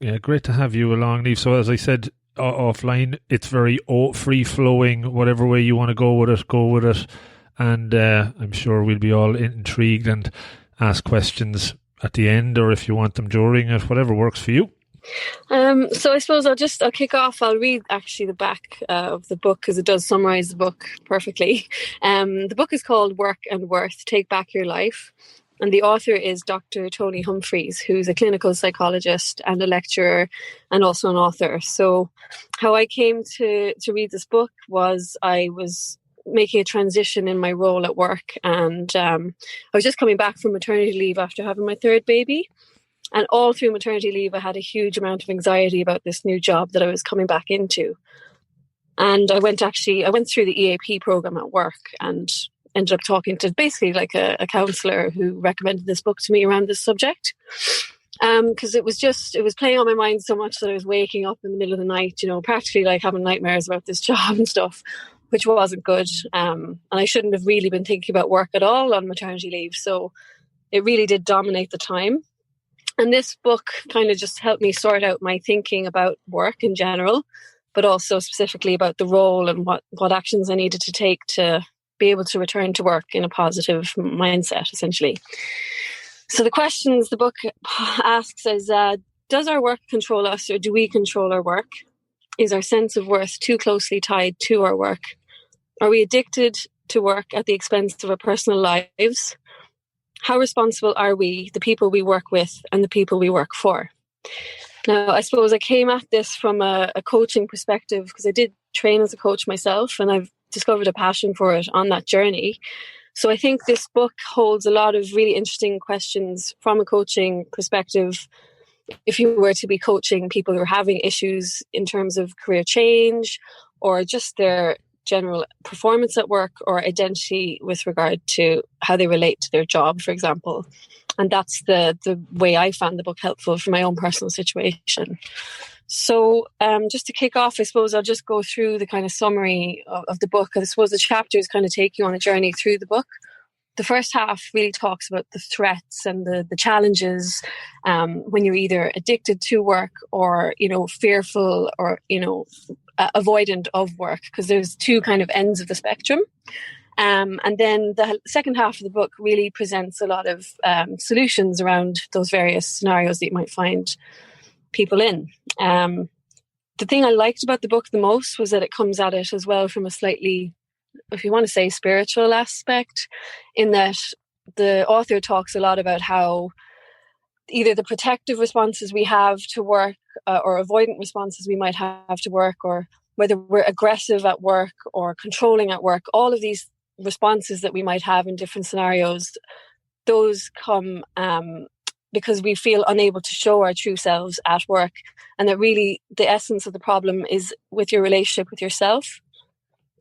Yeah, great to have you along, Niamh. So as I said offline, it's very free flowing. Whatever way you want to go with it, go with it. And I'm sure we'll be all intrigued and ask questions at the end, or if you want them during it, whatever works for you. So I suppose I'll kick off. I'll read actually the back of the book, because it does summarize the book perfectly. The book is called Work and Worth, Take Back Your Life. And the author is Dr. Tony Humphreys, who's a clinical psychologist and a lecturer and also an author. So how I came to read this book was I was making a transition in my role at work, and I was just coming back from maternity leave after having my third baby. And all through maternity leave, I had a huge amount of anxiety about this new job that I was coming back into. And I went through the EAP program at work and ended up talking to basically like a counsellor who recommended this book to me around this subject. Because it was playing on my mind so much that I was waking up in the middle of the night, practically like having nightmares about this job and stuff, which wasn't good. And I shouldn't have really been thinking about work at all on maternity leave. So it really did dominate the time. And this book kind of just helped me sort out my thinking about work in general, but also specifically about the role and what actions I needed to take to be able to return to work in a positive mindset, essentially. So the questions the book asks is, does our work control us, or do we control our work? Is our sense of worth too closely tied to our work? Are we addicted to work at the expense of our personal lives? How responsible are we, the people we work with and the people we work for? Now, I suppose I came at this from a coaching perspective, because I did train as a coach myself, and I've discovered a passion for it on that journey. So I think this book holds a lot of really interesting questions from a coaching perspective. If you were to be coaching people who are having issues in terms of career change, or just their general performance at work, or identity with regard to how they relate to their job, for example. And that's the way I found the book helpful for my own personal situation. So just to kick off, I suppose I'll just go through the kind of summary of the book. I suppose the chapters kind of take you on a journey through the book. The first half really talks about the threats and the challenges when you're either addicted to work, or, fearful, or, avoidant of work, because there's two kind of ends of the spectrum. And then the second half of the book really presents a lot of solutions around those various scenarios that you might find people in. The thing I liked about the book the most was that it comes at it as well from a slightly, if you want to say, spiritual aspect, in that the author talks a lot about how either the protective responses we have to work, or avoidant responses we might have to work, or whether we're aggressive at work or controlling at work, all of these responses that we might have in different scenarios, those come because we feel unable to show our true selves at work. And that really the essence of the problem is with your relationship with yourself,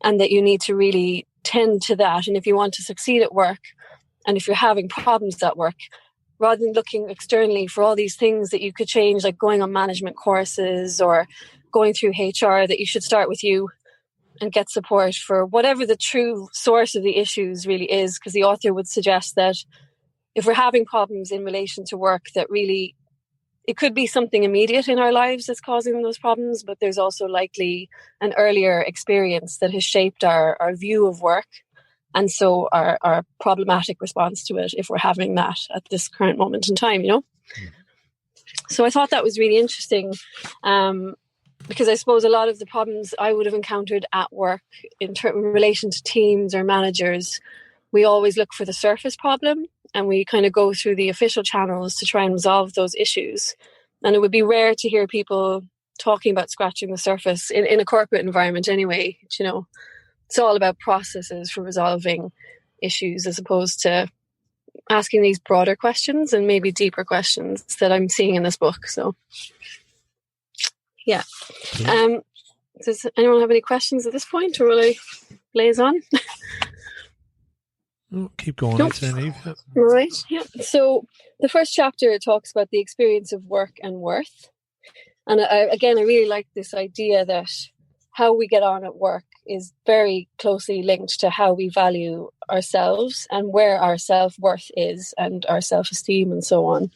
and that you need to really tend to that. And if you want to succeed at work, and if you're having problems at work, rather than looking externally for all these things that you could change, like going on management courses or going through HR, that you should start with you and get support for whatever the true source of the issues really is. Because the author would suggest that if we're having problems in relation to work, that really it could be something immediate in our lives that's causing those problems, but there's also likely an earlier experience that has shaped our view of work, and so our problematic response to it if we're having that at this current moment in time, So I thought that was really interesting, because I suppose a lot of the problems I would have encountered at work in relation to teams or managers, we always look for the surface problem, and we kind of go through the official channels to try and resolve those issues. And it would be rare to hear people talking about scratching the surface in a corporate environment anyway. It's all about processes for resolving issues, as opposed to asking these broader questions and maybe deeper questions that I'm seeing in this book. So, yeah. Does anyone have any questions at this point, or will I blaze on? Oh, keep going. Nope. Niamh. Right. Yeah. So the first chapter talks about the experience of work and worth. And I really like this idea that how we get on at work is very closely linked to how we value ourselves and where our self-worth is and our self-esteem and so on.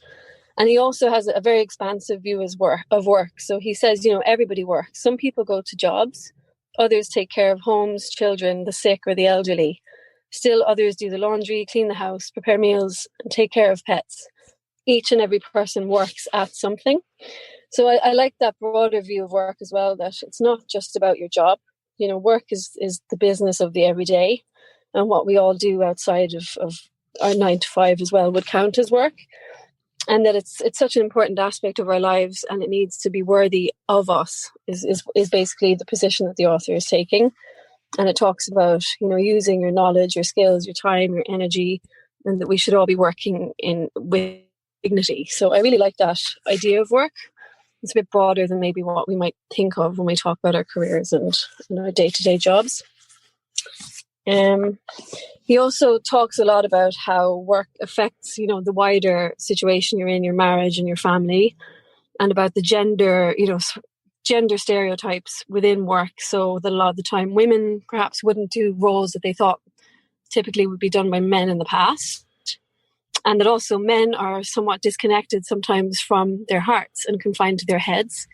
And he also has a very expansive view of work. So he says, everybody works. Some people go to jobs, others take care of homes, children, the sick, or the elderly. Still others do the laundry, clean the house, prepare meals, and take care of pets. Each and every person works at something. So I like that broader view of work as well, that it's not just about your job. Work is the business of the everyday, and what we all do outside of our 9 to 5 as well would count as work. And that it's such an important aspect of our lives, and it needs to be worthy of us is basically the position that the author is taking. And it talks about, using your knowledge, your skills, your time, your energy, and that we should all be working with dignity. So I really like that idea of work. It's a bit broader than maybe what we might think of when we talk about our careers and our day-to-day jobs. He also talks a lot about how work affects, the wider situation you're in, your marriage and your family, and about the gender stereotypes within work. So that a lot of the time women perhaps wouldn't do roles that they thought typically would be done by men in the past. And that also men are somewhat disconnected sometimes from their hearts and confined to their heads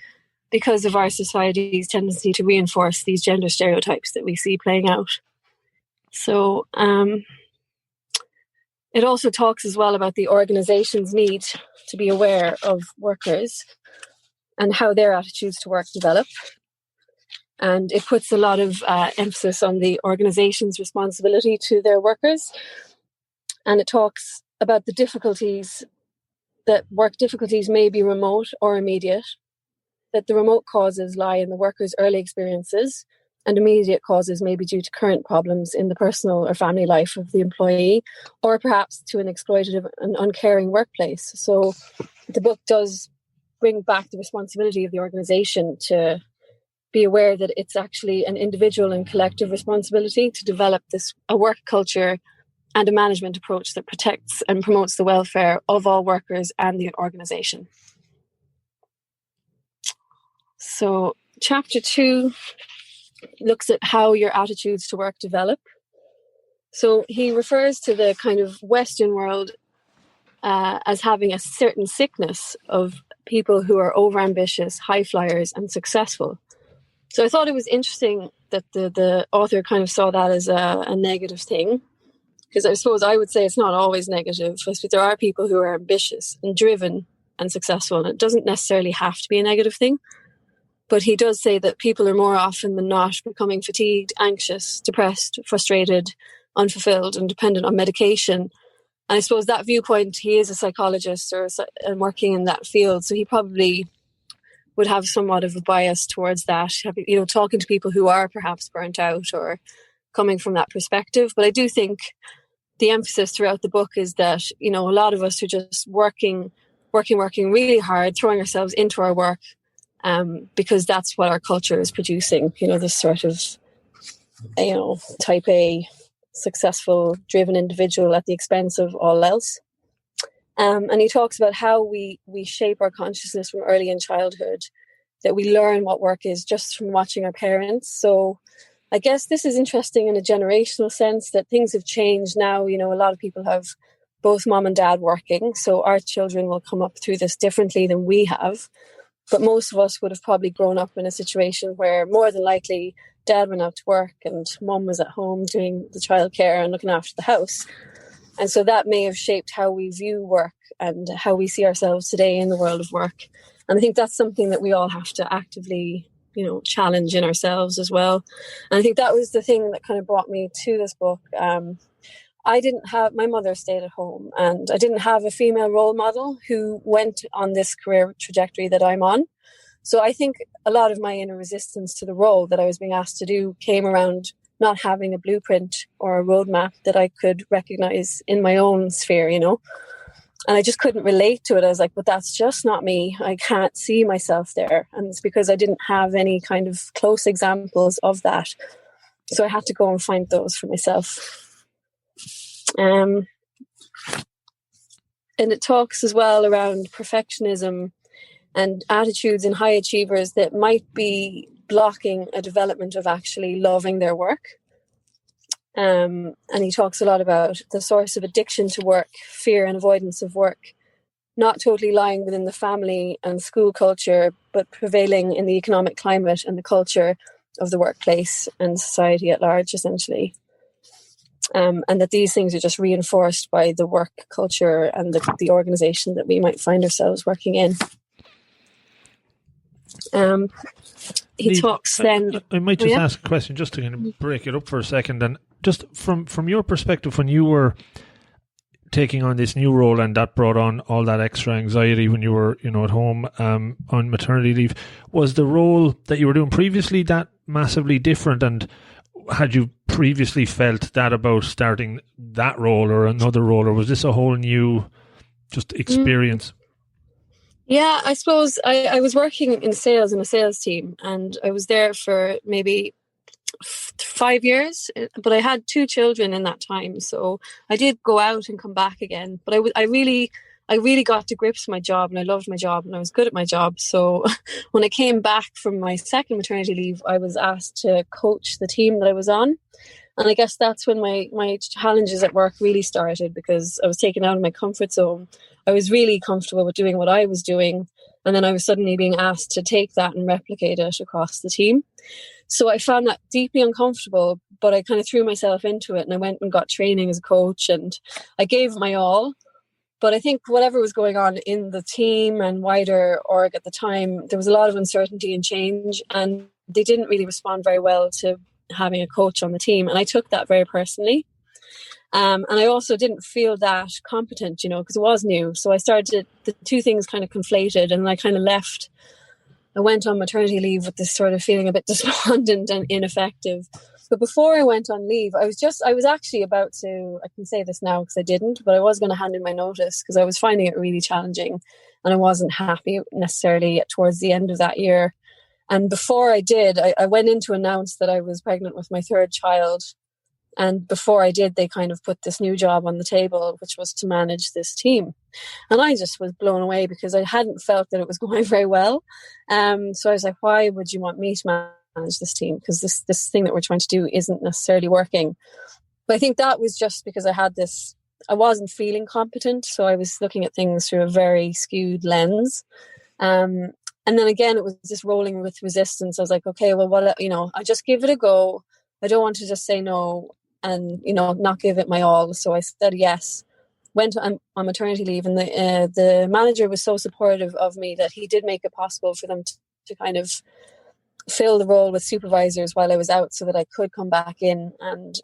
because of our society's tendency to reinforce these gender stereotypes that we see playing out. So it also talks as well about the organization's need to be aware of workers and how their attitudes to work develop. And it puts a lot of emphasis on the organization's responsibility to their workers. And it talks about the difficulties, that work difficulties may be remote or immediate, that the remote causes lie in the worker's early experiences, and immediate causes may be due to current problems in the personal or family life of the employee, or perhaps to an exploitative and uncaring workplace. So the book does bring back the responsibility of the organization to be aware that it's actually an individual and collective responsibility to develop a work culture and a management approach that protects and promotes the welfare of all workers and the organization. So chapter 2 looks at how your attitudes to work develop. So he refers to the kind of Western world as having a certain sickness of people who are overambitious, high flyers, and successful. So I thought it was interesting that the author kind of saw that as a negative thing, because I suppose I would say it's not always negative. But there are people who are ambitious and driven and successful, and it doesn't necessarily have to be a negative thing. But he does say that people are more often than not becoming fatigued, anxious, depressed, frustrated, unfulfilled, and dependent on medication. And I suppose that viewpoint, he is a psychologist and working in that field, so he probably would have somewhat of a bias towards that, talking to people who are perhaps burnt out or coming from that perspective. But I do think the emphasis throughout the book is that, a lot of us are just working really hard, throwing ourselves into our work, because that's what our culture is producing, this sort of, type A, successful, driven individual at the expense of all else. And he talks about how we shape our consciousness from early in childhood, that we learn what work is just from watching our parents. So I guess this is interesting in a generational sense, that things have changed now. A lot of people have both mom and dad working, so our children will come up through this differently than we have. But most of us would have probably grown up in a situation where more than likely dad went out to work and mom was at home doing the childcare and looking after the house. And so that may have shaped how we view work and how we see ourselves today in the world of work. And I think that's something that we all have to actively, challenge in ourselves as well. And I think that was the thing that kind of brought me to this book. My mother stayed at home, and I didn't have a female role model who went on this career trajectory that I'm on. So I think a lot of my inner resistance to the role that I was being asked to do came around not having a blueprint or a roadmap that I could recognize in my own sphere, And I just couldn't relate to it. I was like, but that's just not me. I can't see myself there. And it's because I didn't have any kind of close examples of that. So I had to go and find those for myself. And it talks as well around perfectionism and attitudes in high achievers that might be blocking a development of actually loving their work. And he talks a lot about the source of addiction to work, fear and avoidance of work, not totally lying within the family and school culture, but prevailing in the economic climate and the culture of the workplace and society at large, essentially. And that these things are just reinforced by the work culture and the organisation that we might find ourselves working in. He Niamh, talks then... I might just ask a question just to kind of break it up for a second. And just from your perspective, when you were taking on this new role and that brought on all that extra anxiety when you were, at home on maternity leave, was the role that you were doing previously that massively different? And had you previously felt that about starting that role or another role, or was this a whole new just experience? Yeah, I suppose I was working in sales in a sales team, and I was there for maybe 5 years, but I had 2 children in that time, so I did go out and come back again. But I really got to grips with my job, and I loved my job, and I was good at my job. So when I came back from my second maternity leave, I was asked to coach the team that I was on. And I guess that's when my challenges at work really started, because I was taken out of my comfort zone. I was really comfortable with doing what I was doing, and then I was suddenly being asked to take that and replicate it across the team. So I found that deeply uncomfortable, but I kind of threw myself into it, and I went and got training as a coach, and I gave my all. But I think whatever was going on in the team and wider org at the time, there was a lot of uncertainty and change, and they didn't really respond very well to having a coach on the team. And I took that very personally. And I also didn't feel that competent, because it was new. So I started, the two things kind of conflated, and I kind of left. I went on maternity leave with this sort of feeling a bit despondent and ineffective. But before I went on leave, I was actually about to, I can say this now because I didn't, but I was going to hand in my notice because I was finding it really challenging, and I wasn't happy necessarily towards the end of that year. And before I did, I went in to announce that I was pregnant with my third child. And before I did, they kind of put this new job on the table, which was to manage this team. And I just was blown away because I hadn't felt that it was going very well. So I was like, why would you want me to manage this team? Because this thing that we're trying to do isn't necessarily working. But I think that was just because I wasn't feeling competent. So I was looking at things through a very skewed lens. And then again, it was just rolling with resistance. I was like, okay, well, I just give it a go. I don't want to just say no and, not give it my all. So I said yes, went on maternity leave, and the manager was so supportive of me that he did make it possible for them to kind of fill the role with supervisors while I was out, so that I could come back in and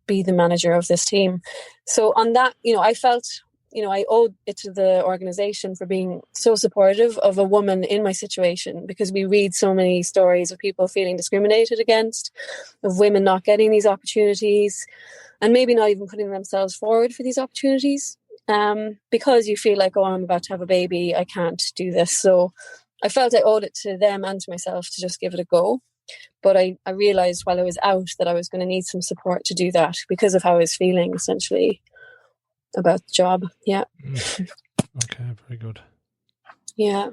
be the manager of this team. So on that, I felt, I owed it to the organization for being so supportive of a woman in my situation, because we read so many stories of people feeling discriminated against, of women not getting these opportunities, and maybe not even putting themselves forward for these opportunities, because you feel like, oh, I'm about to have a baby, I can't do this. So I felt I owed it to them and to myself to just give it a go. But I realized while I was out that I was going to need some support to do that because of how I was feeling, essentially, about the job. Yeah. Okay, very good. Yeah.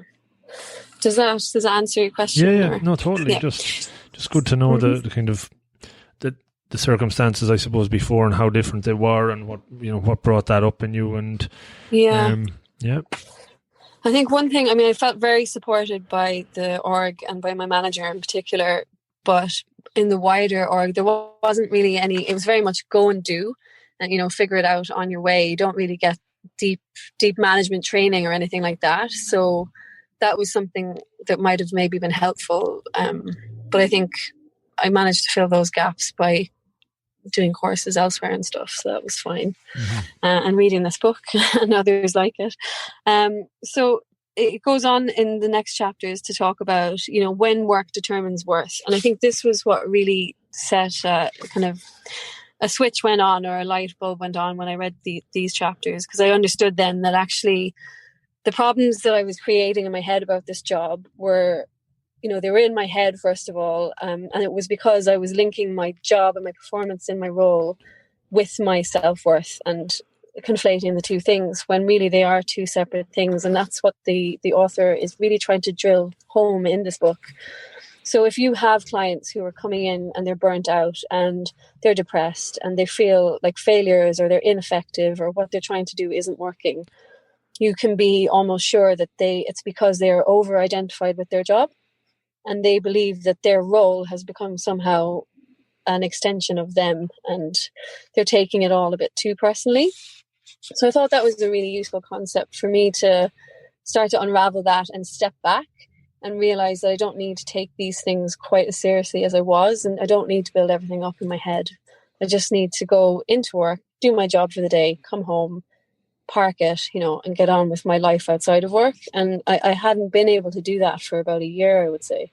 Does that answer your question? Yeah. No, totally. Yeah. Just good to know the kind of the circumstances, I suppose, before, and how different they were, and what brought that up in you. And yeah. I think one thing, I felt very supported by the org and by my manager in particular, but in the wider org, there wasn't really any, it was very much go and do, and, figure it out on your way. You don't really get deep management training or anything like that. So that was something that might have maybe been helpful. But I think I managed to fill those gaps by doing courses elsewhere and stuff. So that was fine. Mm-hmm. And reading this book and others like it. So it goes on in the next chapters to talk about, when work determines worth. And I think this was what really set kind of a switch went on, or a light bulb went on when I read these chapters, because I understood then that actually the problems that I was creating in my head about this job were, they were in my head, first of all, and it was because I was linking my job and my performance in my role with my self-worth and conflating the two things, when really they are two separate things. And that's what the author is really trying to drill home in this book. So if you have clients who are coming in and they're burnt out and they're depressed and they feel like failures, or they're ineffective, or what they're trying to do isn't working, you can be almost sure that it's because they are over-identified with their job, and they believe that their role has become somehow an extension of them, and they're taking it all a bit too personally. So I thought that was a really useful concept for me to start to unravel that and step back and realize that I don't need to take these things quite as seriously as I was, and I don't need to build everything up in my head. I just need to go into work, do my job for the day, come home, park it, and get on with my life outside of work. And I hadn't been able to do that for about a year, I would say.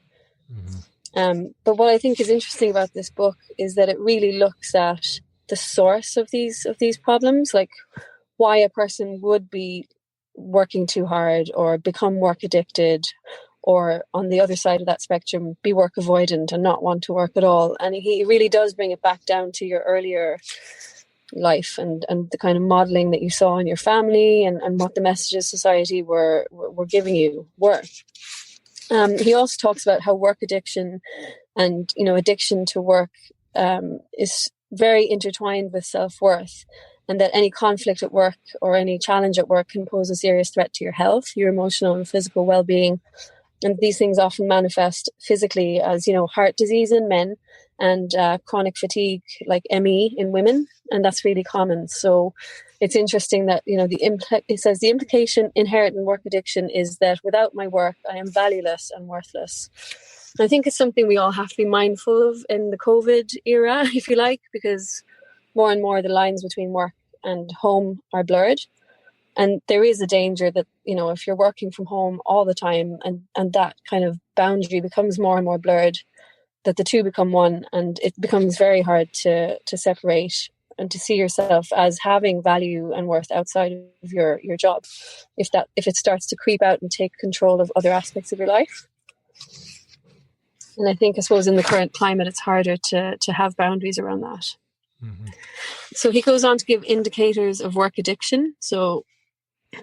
Mm-hmm. But what I think is interesting about this book is that it really looks at the source of these problems, like why a person would be working too hard or become work addicted, or on the other side of that spectrum, be work avoidant and not want to work at all. And he really does bring it back down to your earlier life and the kind of modeling that you saw in your family and what the messages society were giving you were. He also talks about how work addiction and, addiction to work is very intertwined with self-worth, and that any conflict at work or any challenge at work can pose a serious threat to your health, your emotional and physical well-being. And these things often manifest physically as, heart disease in men and chronic fatigue like ME in women. And that's really common. So it's interesting that, it says the implication inherent in work addiction is that without my work, I am valueless and worthless. And I think it's something we all have to be mindful of in the COVID era, if you like, because more and more the lines between work and home are blurred. And there is a danger that, if you're working from home all the time and that kind of boundary becomes more and more blurred, that the two become one, and it becomes very hard to separate and to see yourself as having value and worth outside of your job, if it starts to creep out and take control of other aspects of your life. And I suppose in the current climate, it's harder to have boundaries around that. Mm-hmm. So he goes on to give indicators of work addiction. So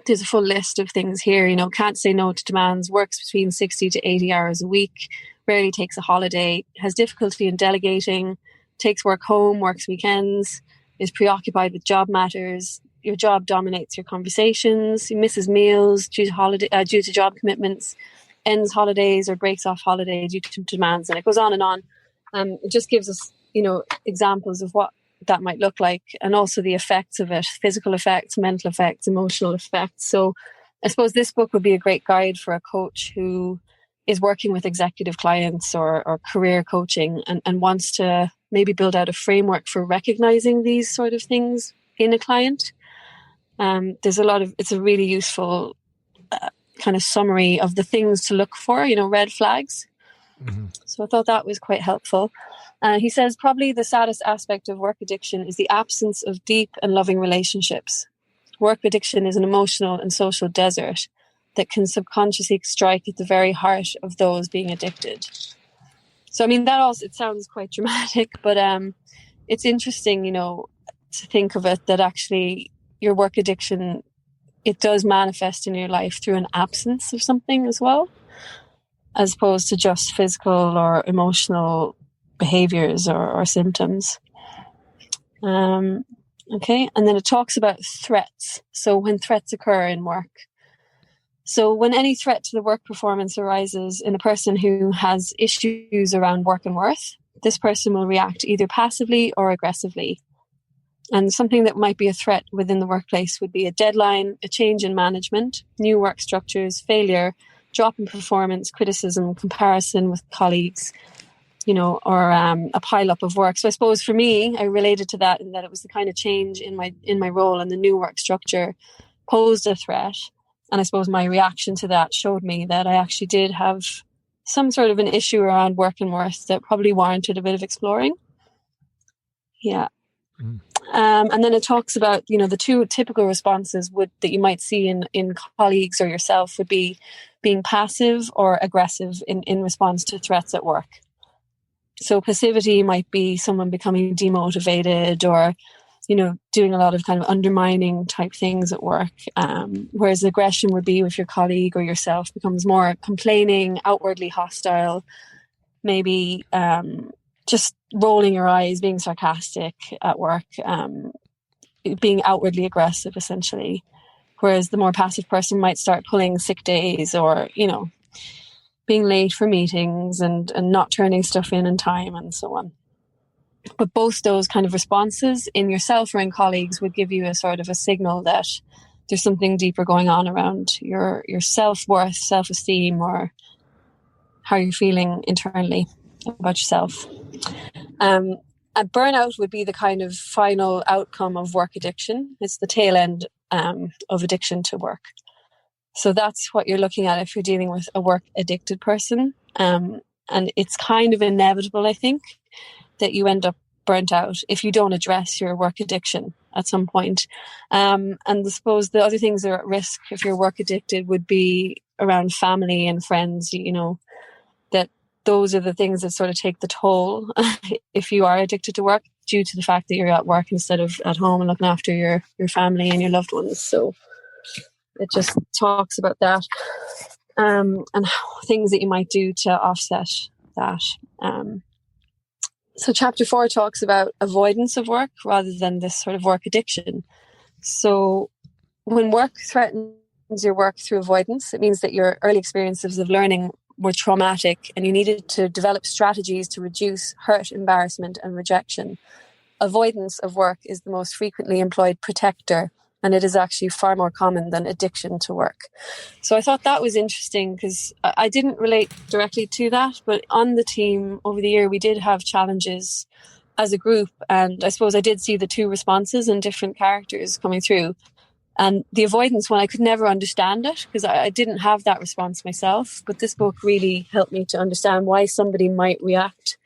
there's a full list of things here. Can't say no to demands, works between 60 to 80 hours a week, rarely takes a holiday, has difficulty in delegating, takes work home, works weekends, is preoccupied with job matters. Your job dominates your conversations. He misses meals due to job commitments, ends holidays or breaks off holiday due to demands, and it goes on and on. It just gives us, examples of what that might look like, and also the effects of it: physical effects, mental effects, emotional effects. So I suppose this book would be a great guide for a coach who is working with executive clients or career coaching and wants to maybe build out a framework for recognizing these sort of things in a client. It's a really useful kind of summary of the things to look for, red flags. Mm-hmm. So I thought that was quite helpful. He says probably the saddest aspect of work addiction is the absence of deep and loving relationships. Work addiction is an emotional and social desert that can subconsciously strike at the very heart of those being addicted. So, it sounds quite dramatic, but it's interesting, to think of it that actually your work addiction, it does manifest in your life through an absence of something as well, as opposed to just physical or emotional behaviors or symptoms. Okay, and then it talks about threats. So when threats occur in work. So when any threat to the work performance arises in a person who has issues around work and worth, this person will react either passively or aggressively. And something that might be a threat within the workplace would be a deadline, a change in management, new work structures, failure, drop in performance, criticism, comparison with colleagues, or a pile up of work. So I suppose for me, I related to that in that it was the kind of change in my role, and the new work structure posed a threat. And I suppose my reaction to that showed me that I actually did have some sort of an issue around work and worth that probably warranted a bit of exploring. Yeah. Mm. And then it talks about, the two typical responses that you might see in colleagues or yourself would be being passive or aggressive in response to threats at work. So passivity might be someone becoming demotivated or, doing a lot of kind of undermining type things at work. Whereas aggression would be if your colleague or yourself becomes more complaining, outwardly hostile, maybe just rolling your eyes, being sarcastic at work, being outwardly aggressive, essentially. Whereas the more passive person might start pulling sick days, or, being late for meetings and not turning stuff in time and so on. But both those kind of responses in yourself or in colleagues would give you a sort of a signal that there's something deeper going on around your self-worth, self-esteem, or how you're feeling internally about yourself. And burnout would be the kind of final outcome of work addiction. It's the tail end of addiction to work. So that's what you're looking at if you're dealing with a work addicted person. And it's kind of inevitable, I think, that you end up burnt out if you don't address your work addiction at some point. And I suppose the other things that are at risk if you're work addicted would be around family and friends, that those are the things that sort of take the toll if you are addicted to work, due to the fact that you're at work instead of at home and looking after your family and your loved ones. So it just talks about that, and things that you might do to offset that. So chapter 4 talks about avoidance of work rather than this sort of work addiction. So when work threatens your work through avoidance, it means that your early experiences of learning were traumatic and you needed to develop strategies to reduce hurt, embarrassment, and rejection. Avoidance of work is the most frequently employed protector, and it is actually far more common than addiction to work. So I thought that was interesting because I didn't relate directly to that, but on the team over the year, we did have challenges as a group. And I suppose I did see the two responses and different characters coming through. And the avoidance one, I could never understand it because I didn't have that response myself. But this book really helped me to understand why somebody might react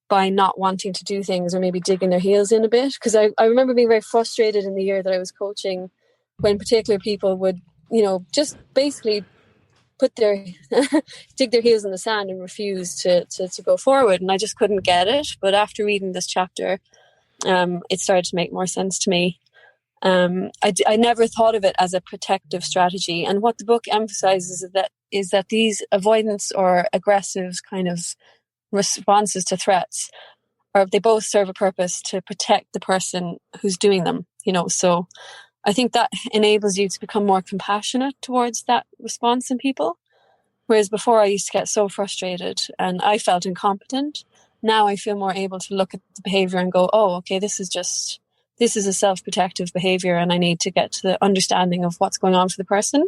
by not wanting to do things or maybe digging their heels in a bit. Because I remember being very frustrated in the year that I was coaching when particular people would, just basically put their dig their heels in the sand and refuse to go forward. And I just couldn't get it. But after reading this chapter, it started to make more sense to me. I never thought of it as a protective strategy. And what the book emphasizes is that these avoidance or aggressive kind of responses to threats, or they both serve a purpose to protect the person who's doing them, so I think that enables you to become more compassionate towards that response in people. Whereas before I used to get so frustrated and I felt incompetent. Now I feel more able to look at the behavior and go, oh, okay, this is a self-protective behavior and I need to get to the understanding of what's going on for the person.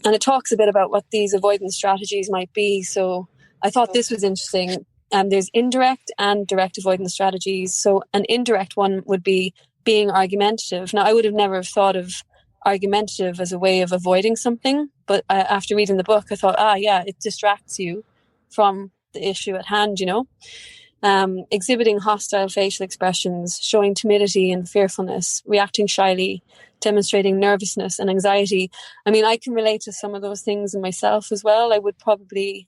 And it talks a bit about what these avoidance strategies might be. So I thought this was interesting. There's indirect and direct avoidance strategies. So an indirect one would be being argumentative. Now, I would have never have thought of argumentative as a way of avoiding something. But after reading the book, I thought, it distracts you from the issue at hand, Exhibiting hostile facial expressions, showing timidity and fearfulness, reacting shyly, demonstrating nervousness and anxiety. I mean, I can relate to some of those things in myself as well. I would probably,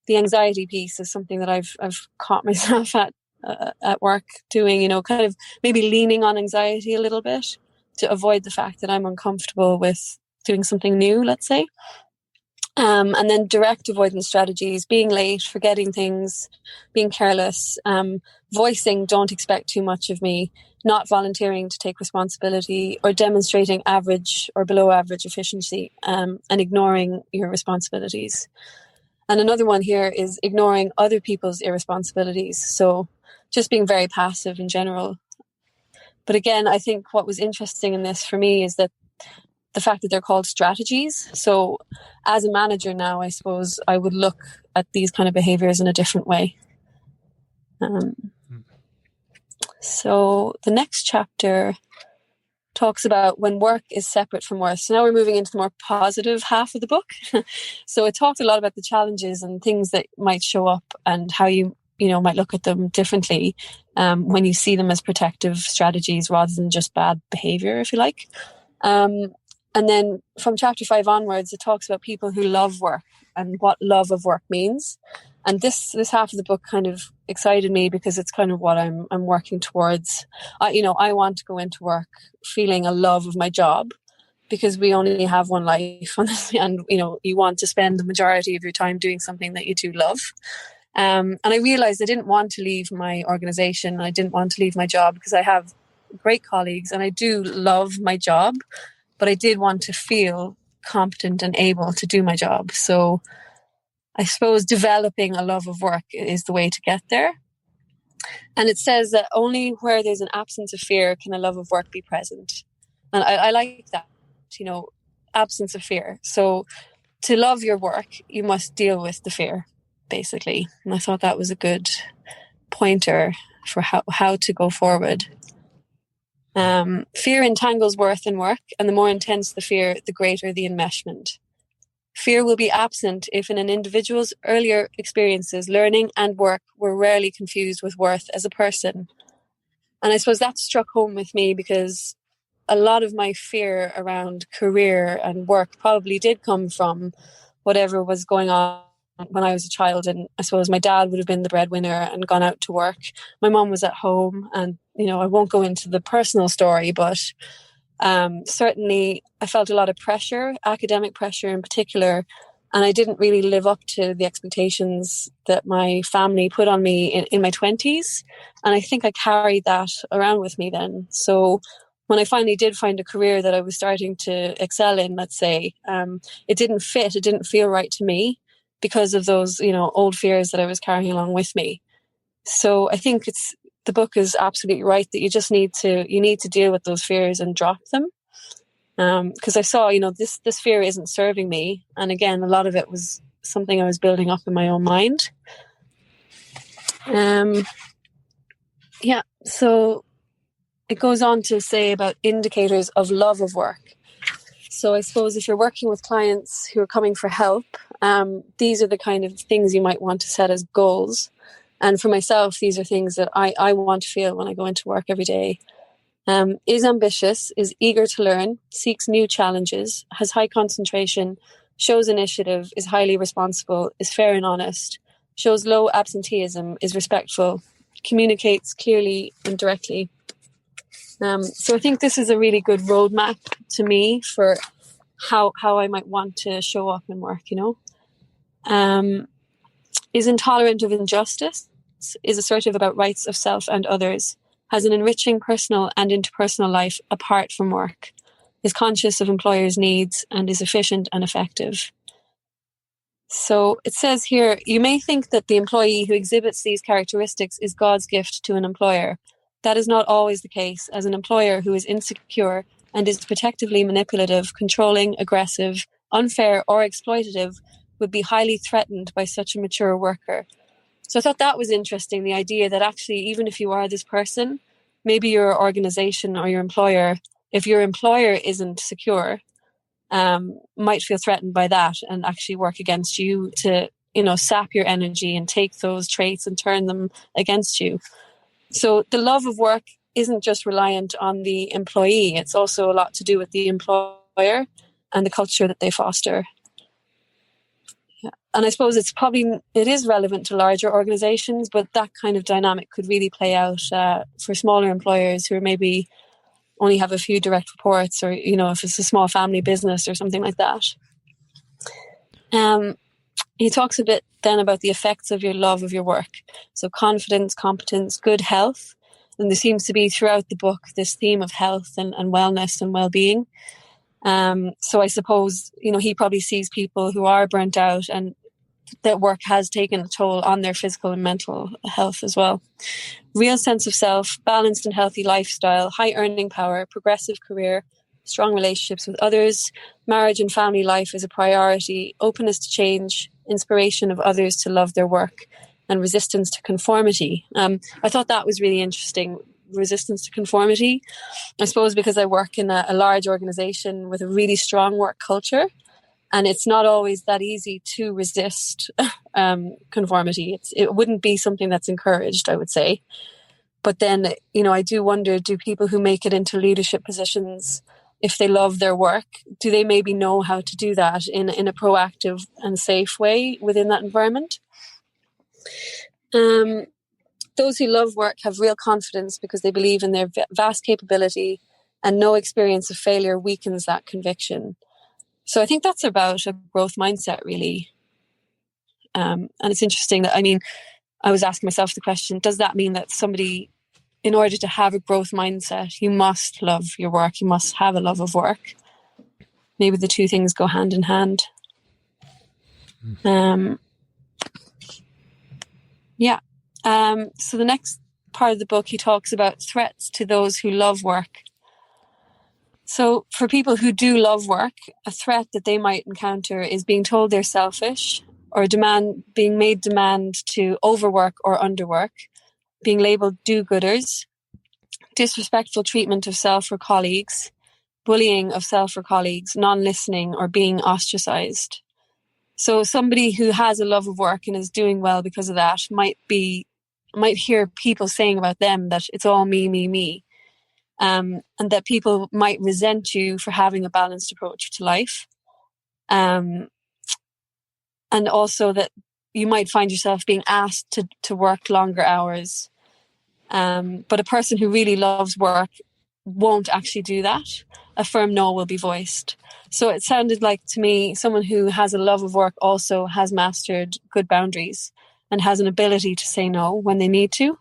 the anxiety piece is something that I've caught myself at work doing, kind of maybe leaning on anxiety a little bit to avoid the fact that I'm uncomfortable with doing something new, let's say. And then direct avoidance strategies, being late, forgetting things, being careless, voicing don't expect too much of me, not volunteering to take responsibility, or demonstrating average or below average efficiency, and ignoring your responsibilities. And another one here is ignoring other people's irresponsibilities. So just being very passive in general. But again, I think what was interesting in this for me is that the fact that they're called strategies. So as a manager now, I suppose I would look at these kind of behaviors in a different way. So the next chapter talks about when work is separate from worth. So now we're moving into the more positive half of the book. So it talks a lot about the challenges and things that might show up and how you might look at them differently when you see them as protective strategies rather than just bad behavior, if you like. And then from chapter 5 onwards, it talks about people who love work and what love of work means. And this half of the book kind of excited me because it's kind of what I'm working towards. I want to go into work feeling a love of my job because we only have one life on this, and you want to spend the majority of your time doing something that you do love. And I realized I didn't want to leave my organization. I didn't want to leave my job because I have great colleagues and I do love my job, but I did want to feel competent and able to do my job. So I suppose developing a love of work is the way to get there. And it says that only where there's an absence of fear can a love of work be present. And I like that, absence of fear. So to love your work, you must deal with the fear, basically. And I thought that was a good pointer for how to go forward. Fear entangles worth and work, and the more intense the fear, the greater the enmeshment. Fear will be absent if in an individual's earlier experiences, learning and work were rarely confused with worth as a person. And I suppose that struck home with me because a lot of my fear around career and work probably did come from whatever was going on when I was a child. And I suppose my dad would have been the breadwinner and gone out to work. My mum was at home, and, I won't go into the personal story, but certainly I felt a lot of pressure, academic pressure in particular, and I didn't really live up to the expectations that my family put on me in my 20s. And I think I carried that around with me then. So when I finally did find a career that I was starting to excel in, let's say, it didn't fit, it didn't feel right to me because of those, old fears that I was carrying along with me. So I think the book is absolutely right that you need to deal with those fears and drop them. Because I saw, this fear isn't serving me. And again, a lot of it was something I was building up in my own mind. So it goes on to say about indicators of love of work. So I suppose if you're working with clients who are coming for help, these are the kind of things you might want to set as goals. And for myself, these are things that I want to feel when I go into work every day. Is ambitious, is eager to learn, seeks new challenges, has high concentration, shows initiative, is highly responsible, is fair and honest, shows low absenteeism, is respectful, communicates clearly and directly. So I think this is a really good roadmap to me for how I might want to show up in work, Is intolerant of injustice, is assertive about rights of self and others, has an enriching personal and interpersonal life apart from work, is conscious of employers' needs, and is efficient and effective. So it says here, you may think that the employee who exhibits these characteristics is God's gift to an employer. That is not always the case, as an employer who is insecure and is protectively manipulative, controlling, aggressive, unfair, or exploitative would be highly threatened by such a mature worker. So I thought that was interesting, the idea that actually, even if you are this person, maybe your organization or your employer, if your employer isn't secure, might feel threatened by that and actually work against you to, sap your energy and take those traits and turn them against you. So the love of work isn't just reliant on the employee. It's also a lot to do with the employer and the culture that they foster. Yeah. And I suppose it is relevant to larger organizations, but that kind of dynamic could really play out for smaller employers who are maybe only have a few direct reports, or, if it's a small family business or something like that. He talks a bit then about the effects of your love of your work. So confidence, competence, good health. And there seems to be throughout the book this theme of health and wellness and well-being. So I suppose, he probably sees people who are burnt out and that work has taken a toll on their physical and mental health as well. Real sense of self, balanced and healthy lifestyle, high earning power, progressive career, strong relationships with others, marriage and family life is a priority, openness to change, inspiration of others to love their work, and resistance to conformity. I thought that was really interesting, resistance to conformity. I suppose because I work in a large organization with a really strong work culture, and it's not always that easy to resist conformity. It wouldn't be something that's encouraged, I would say. But then, I do wonder, do people who make it into leadership positions, if they love their work, do they maybe know how to do that in a proactive and safe way within that environment? Those who love work have real confidence because they believe in their vast capability, and no experience of failure weakens that conviction. So I think that's about a growth mindset, really. And it's interesting that, I was asking myself the question, does that mean that somebody in order to have a growth mindset, you must love your work. You must have a love of work. Maybe the two things go hand in hand. So the next part of the book, he talks about threats to those who love work. So for people who do love work, a threat that they might encounter is being told they're selfish, or being made demand to overwork or underwork, being labelled do-gooders, disrespectful treatment of self or colleagues, bullying of self or colleagues, non-listening, or being ostracised. So somebody who has a love of work and is doing well because of that might hear people saying about them that it's all me, me, me. And that people might resent you for having a balanced approach to life. And also that you might find yourself being asked to work longer hours. But a person who really loves work won't actually do that. A firm no will be voiced. So it sounded like to me, someone who has a love of work also has mastered good boundaries and has an ability to say no when they need to,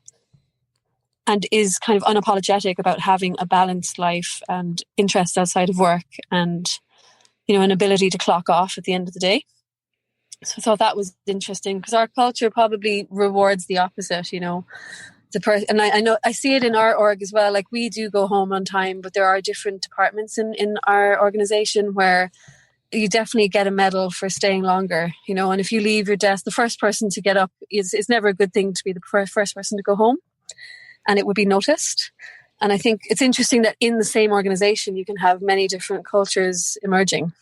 and is kind of unapologetic about having a balanced life and interests outside of work, and, you know, an ability to clock off at the end of the day. So I thought that was interesting, because our culture probably rewards the opposite, you know. And I know I see it in our org as well. Like, we do go home on time, but there are different departments in our organization where you definitely get a medal for staying longer, you know. And if you leave your desk, the first person to get up is never a good thing to be the first person to go home, and it would be noticed. And I think it's interesting that in the same organization, you can have many different cultures emerging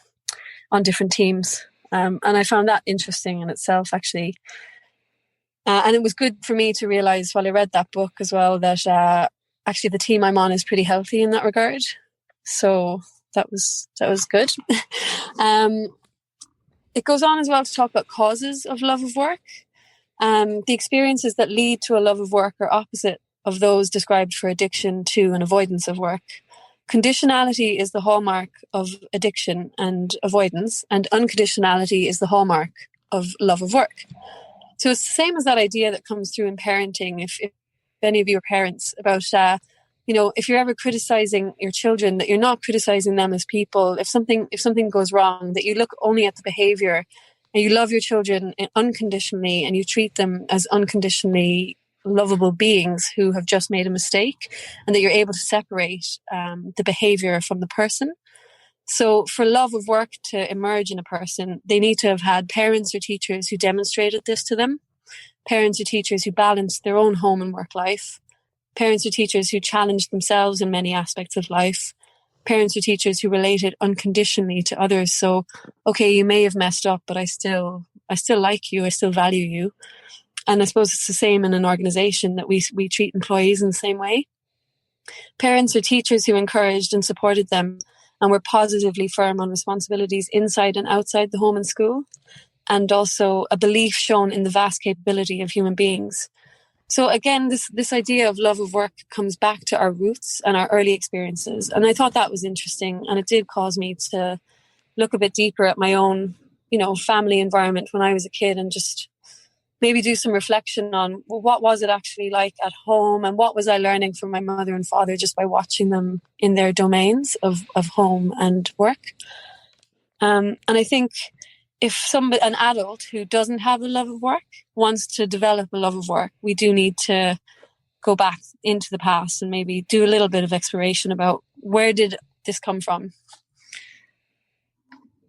on different teams. And I found that interesting in itself, actually. And it was good for me to realise while I read that book as well that actually the team I'm on is pretty healthy in that regard. So that was good. It goes on as well to talk about causes of love of work. The experiences that lead to a love of work are opposite of those described for addiction to and avoidance of work. Conditionality is the hallmark of addiction and avoidance, and unconditionality is the hallmark of love of work. So it's the same as that idea that comes through in parenting. If any of you are parents, about, you know, if you're ever criticizing your children, that you're not criticizing them as people. If something goes wrong, that you look only at the behavior, and you love your children unconditionally, and you treat them as unconditionally lovable beings who have just made a mistake, and that you're able to separate the behavior from the person. So for love of work to emerge in a person, they need to have had parents or teachers who demonstrated this to them, parents or teachers who balanced their own home and work life, parents or teachers who challenged themselves in many aspects of life, parents or teachers who related unconditionally to others. So, okay, you may have messed up, but I still like you, I still value you. And I suppose it's the same in an organization, that we treat employees in the same way. Parents or teachers who encouraged and supported them and were positively firm on responsibilities inside and outside the home and school, and also a belief shown in the vast capability of human beings. So again, this idea of love of work comes back to our roots and our early experiences. And I thought that was interesting, and it did cause me to look a bit deeper at my own, you know, family environment when I was a kid, and just maybe do some reflection on, well, what was it actually like at home, and what was I learning from my mother and father just by watching them in their domains of home and work. And I think if an adult who doesn't have a love of work wants to develop a love of work, we do need to go back into the past and maybe do a little bit of exploration about where did this come from?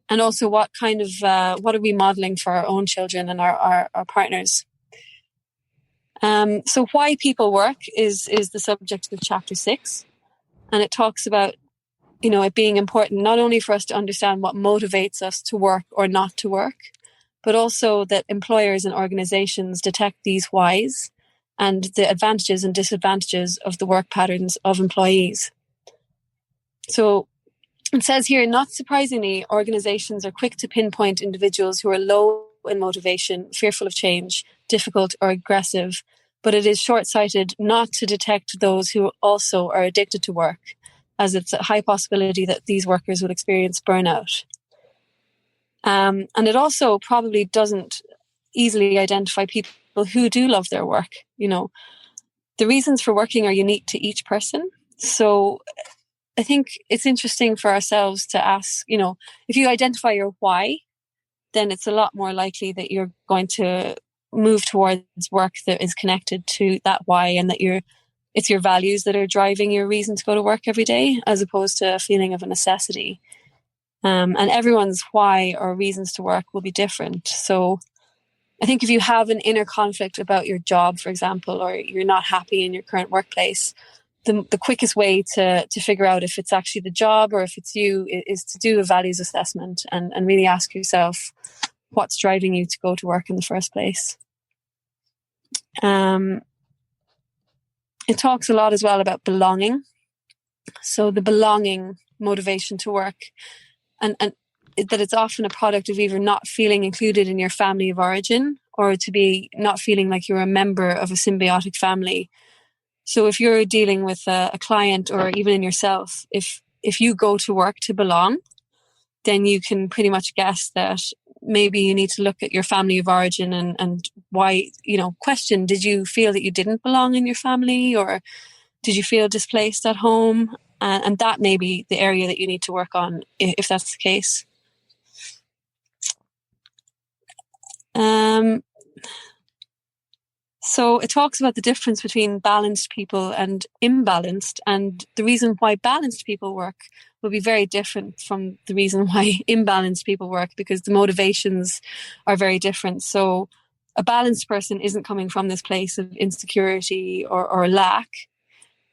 And also what are we modeling for our own children and our partners? So why people work is the subject of chapter 6. And it talks about, you know, it being important not only for us to understand what motivates us to work or not to work, but also that employers and organizations detect these whys and the advantages and disadvantages of the work patterns of employees. So it says here, not surprisingly, organizations are quick to pinpoint individuals who are low in motivation, fearful of change, difficult or aggressive, but it is short-sighted not to detect those who also are addicted to work, as it's a high possibility that these workers will experience burnout. And it also probably doesn't easily identify people who do love their work. You know, the reasons for working are unique to each person. So I think it's interesting for ourselves to ask, if you identify your why, then it's a lot more likely that you're going to move towards work that is connected to that why, and that it's your values that are driving your reason to go to work every day, as opposed to a feeling of a necessity. And everyone's why or reasons to work will be different. So I think if you have an inner conflict about your job, for example, or you're not happy in your current workplace, the quickest way to figure out if it's actually the job or if it's you is to do a values assessment and really ask yourself what's driving you to go to work in the first place. It talks a lot as well about belonging. So the belonging motivation to work, and that it's often a product of either not feeling included in your family of origin or to be not feeling like you're a member of a symbiotic family. So if you're dealing with a client or even in yourself, if you go to work to belong, then you can pretty much guess that maybe you need to look at your family of origin and why, question, did you feel that you didn't belong in your family, or did you feel displaced at home? And that may be the area that you need to work on if that's the case. So it talks about the difference between balanced people and imbalanced, and the reason why balanced people work will be very different from the reason why imbalanced people work, because the motivations are very different. So a balanced person isn't coming from this place of insecurity or lack.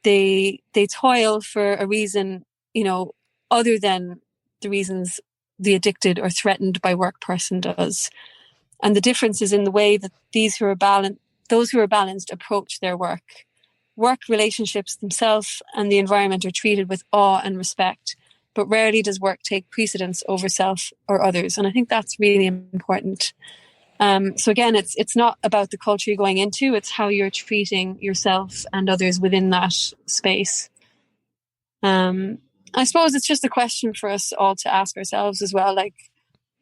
They toil for a reason, other than the reasons the addicted or threatened by work person does. And the difference is in the way that those who are balanced approach their work. Work relationships themselves and the environment are treated with awe and respect, but rarely does work take precedence over self or others. And I think that's really important. So again, it's not about the culture you're going into, it's how you're treating yourself and others within that space. I suppose it's just a question for us all to ask ourselves as well, like,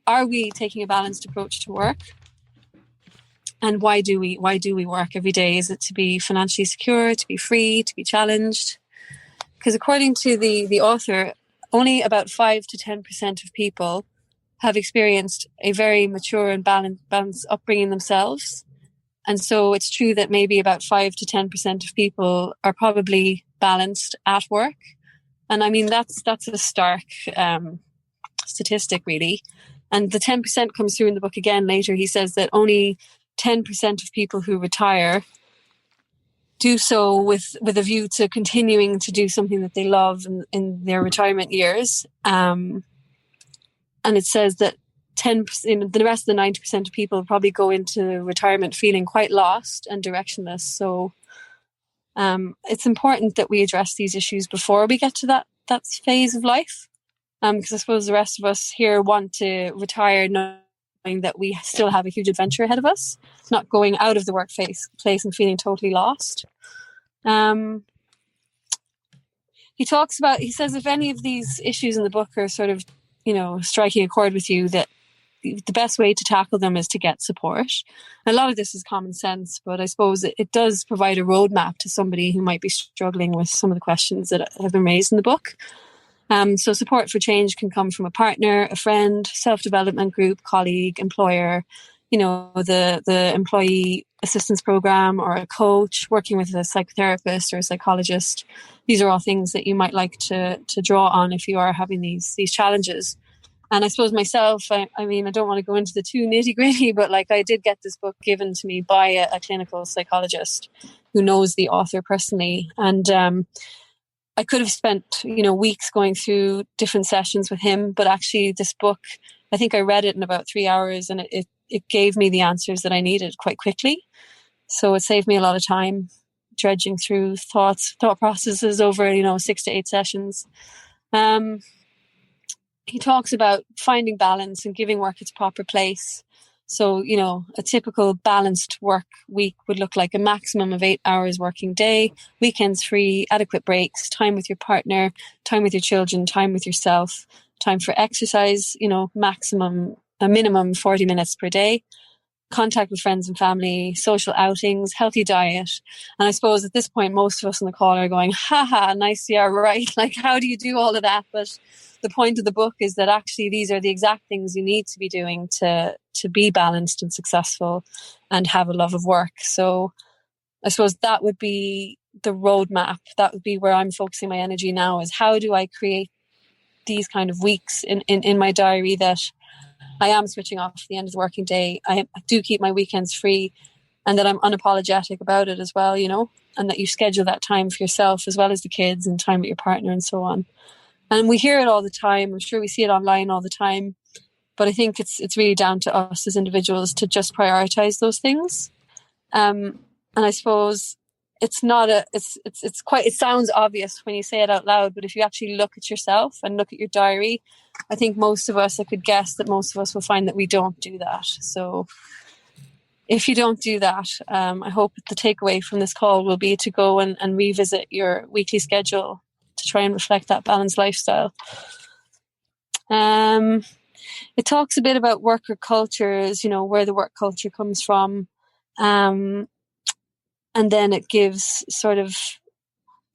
are we taking a balanced approach to work? And why do we work every day? Is it to be financially secure, to be free, to be challenged? Because according to the author, only about 5 to 10% of people have experienced a very mature and balanced upbringing themselves. And so it's true that maybe about 5 to 10% of people are probably balanced at work. And I mean, that's a stark statistic, really. And the 10% comes through in the book again later. He says that only 10% of people who retire do so with a view to continuing to do something that they love in their retirement years. And it says that 10%, the rest of the 90% of people probably go into retirement feeling quite lost and directionless. So it's important that we address these issues before we get to that phase of life. Because I suppose the rest of us here want to retire knowing that we still have a huge adventure ahead of us, not going out of the workplace and feeling totally lost. He says if any of these issues in the book are sort of, striking a chord with you, that the best way to tackle them is to get support. A lot of this is common sense, but I suppose it does provide a roadmap to somebody who might be struggling with some of the questions that have been raised in the book. So support for change can come from a partner, a friend, self-development group, colleague, employer, the employee assistance program, or a coach, working with a psychotherapist or a psychologist. These are all things that you might like to draw on if you are having these challenges. And I suppose myself, I mean, I don't want to go into the too nitty gritty, but I did get this book given to me by a clinical psychologist who knows the author personally. And I could have spent, weeks going through different sessions with him, but actually this book, I think I read it in about 3 hours, and it gave me the answers that I needed quite quickly. So it saved me a lot of time dredging through thought processes over, 6 to 8 sessions. He talks about finding balance and giving work its proper place. So, a typical balanced work week would look like a maximum of 8 hours working day, weekends free, adequate breaks, time with your partner, time with your children, time with yourself, time for exercise, a minimum 40 minutes per day. contact with friends and family, social outings, healthy diet. And I suppose at this point, most of us on the call are going, haha, nice, yeah, right. Like, how do you do all of that? But the point of the book is that actually these are the exact things you need to be doing to be balanced and successful and have a love of work. So I suppose that would be the roadmap. That would be where I'm focusing my energy now, is how do I create these kind of weeks in my diary that I am switching off at the end of the working day. I do keep my weekends free, and that I'm unapologetic about it as well, you know, and that you schedule that time for yourself as well as the kids and time with your partner and so on. And we hear it all the time. I'm sure we see it online all the time. But I think it's really down to us as individuals to just prioritize those things. And I suppose it's not it sounds obvious when you say it out loud, but if you actually look at yourself and look at your diary, I think most of us, I could guess that most of us will find that we don't do that. So if you don't do that, I hope the takeaway from this call will be to go and revisit your weekly schedule to try and reflect that balanced lifestyle. It talks a bit about worker cultures, you know, where the work culture comes from. And then it gives sort of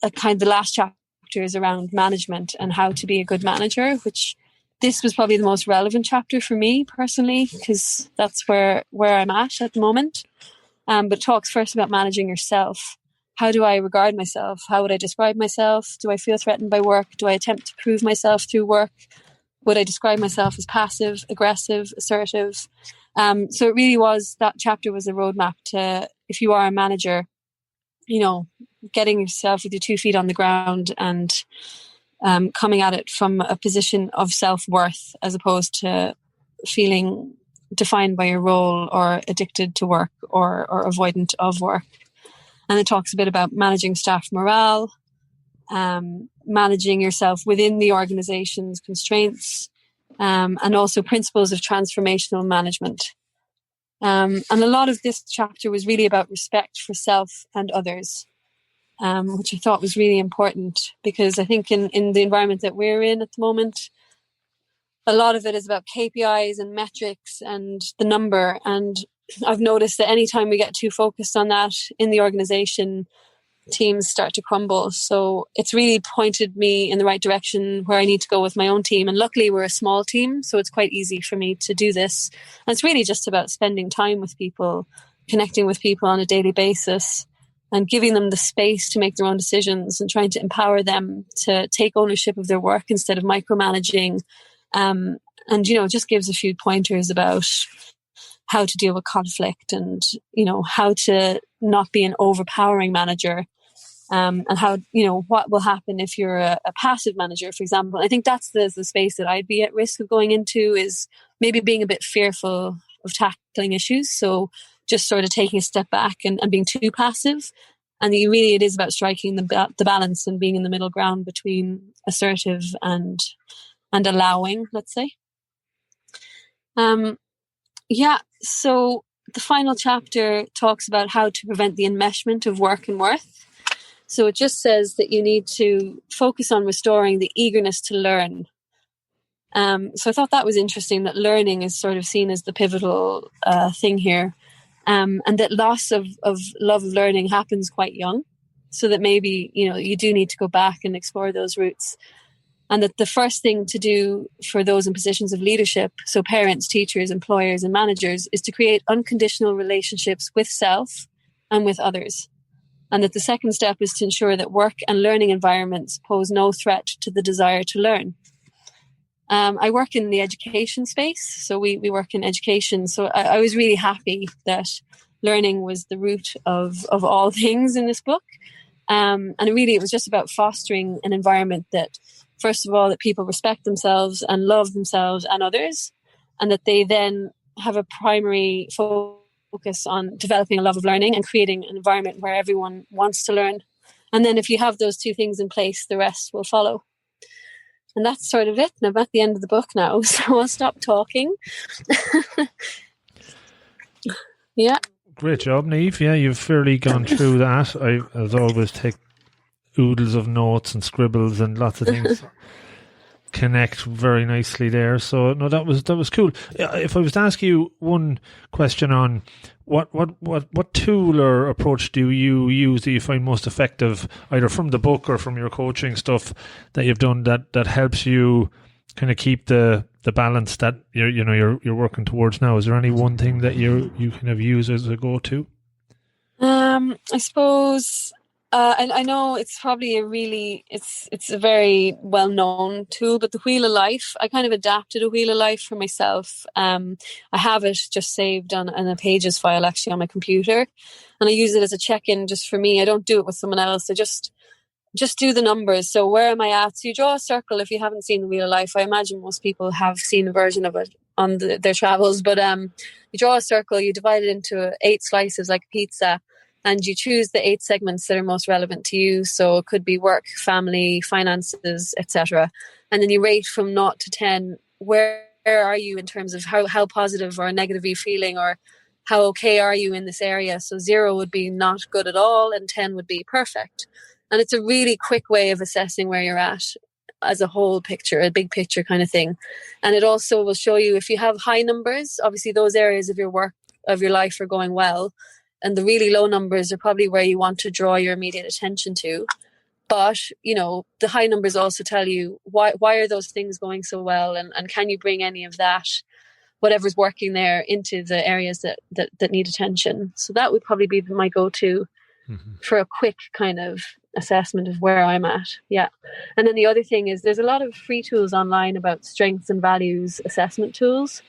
the last chapter is around management and how to be a good manager, which this was probably the most relevant chapter for me personally, because that's where I'm at the moment. But it talks first about managing yourself. How do I regard myself? How would I describe myself? Do I feel threatened by work? Do I attempt to prove myself through work? Would I describe myself as passive, aggressive, assertive? So it really was, that chapter was a roadmap to, if you are a manager, you know, getting yourself with your 2 feet on the ground and coming at it from a position of self-worth as opposed to feeling defined by your role or addicted to work or avoidant of work. And it talks a bit about managing staff morale, managing yourself within the organization's constraints, and also principles of transformational management. And a lot of this chapter was really about respect for self and others, which I thought was really important, because I think in the environment that we're in at the moment, a lot of it is about KPIs and metrics and the number. And I've noticed that anytime we get too focused on that in the organization, teams start to crumble. So it's really pointed me in the right direction where I need to go with my own team. And luckily we're a small team, so it's quite easy for me to do this. And it's really just about spending time with people, connecting with people on a daily basis, and giving them the space to make their own decisions and trying to empower them to take ownership of their work instead of micromanaging. And, you know, just gives a few pointers about how to deal with conflict and, you know, how to not be an overpowering manager, and how, you know, what will happen if you're a passive manager, for example. I think that's the space that I'd be at risk of going into, is maybe being a bit fearful of tackling issues. So just sort of taking a step back and being too passive. And really it is about striking the balance and being in the middle ground between assertive and allowing, let's say. So the final chapter talks about how to prevent the enmeshment of work and worth. So it just says that you need to focus on restoring the eagerness to learn. So I thought that was interesting, that learning is sort of seen as the pivotal thing here. And that loss of love of learning happens quite young. So that maybe, you know, you do need to go back and explore those roots. And that the first thing to do for those in positions of leadership, so parents, teachers, employers, and managers, is to create unconditional relationships with self and with others. And that the second step is to ensure that work and learning environments pose no threat to the desire to learn. I work in the education space, so we work in education. So I was really happy that learning was the root of all things in this book. And it was just about fostering an environment that, first of all, that people respect themselves and love themselves and others, and that they then have a primary focus on developing a love of learning and creating an environment where everyone wants to learn. And then if you have those two things in place, the rest will follow. And that's sort of it. And I'm at the end of the book now, so I'll stop talking. Yeah. Great job, Niamh. Yeah, you've fairly gone through that. I, as always, take oodles of notes and scribbles and lots of things. connect very nicely there. So no, that was cool. If I was to ask you one question on what tool or approach do you use that you find most effective, either from the book or from your coaching stuff that you've done, that helps you kind of keep the balance that you're working towards now? Is there any one thing that you kind of use as a go-to? I suppose, I know it's probably it's a very well-known tool, but the Wheel of Life, I kind of adapted a Wheel of Life for myself. I have it just saved on a Pages file actually on my computer, and I use it as a check-in just for me. I don't do it with someone else. I just do the numbers. So where am I at? So you draw a circle. If you haven't seen the Wheel of Life, I imagine most people have seen a version of it on their travels, but you draw a circle, you divide it into 8 slices like pizza, and you choose the 8 segments that are most relevant to you. So it could be work, family, finances, etc. And then you rate from 0 to 10. Where are you in terms of how positive or negative are you feeling, or how okay are you in this area? So 0 would be not good at all, and 10 would be perfect. And it's a really quick way of assessing where you're at as a whole picture, a big picture kind of thing. And it also will show you if you have high numbers, obviously those areas of your work, of your life are going well. And the really low numbers are probably where you want to draw your immediate attention to. But, the high numbers also tell you why are those things going so well, and can you bring any of that, whatever's working there, into the areas that need attention. So that would probably be my go-to for a quick kind of assessment of where I'm at. Yeah. And then the other thing is there's a lot of free tools online about strengths and values assessment tools.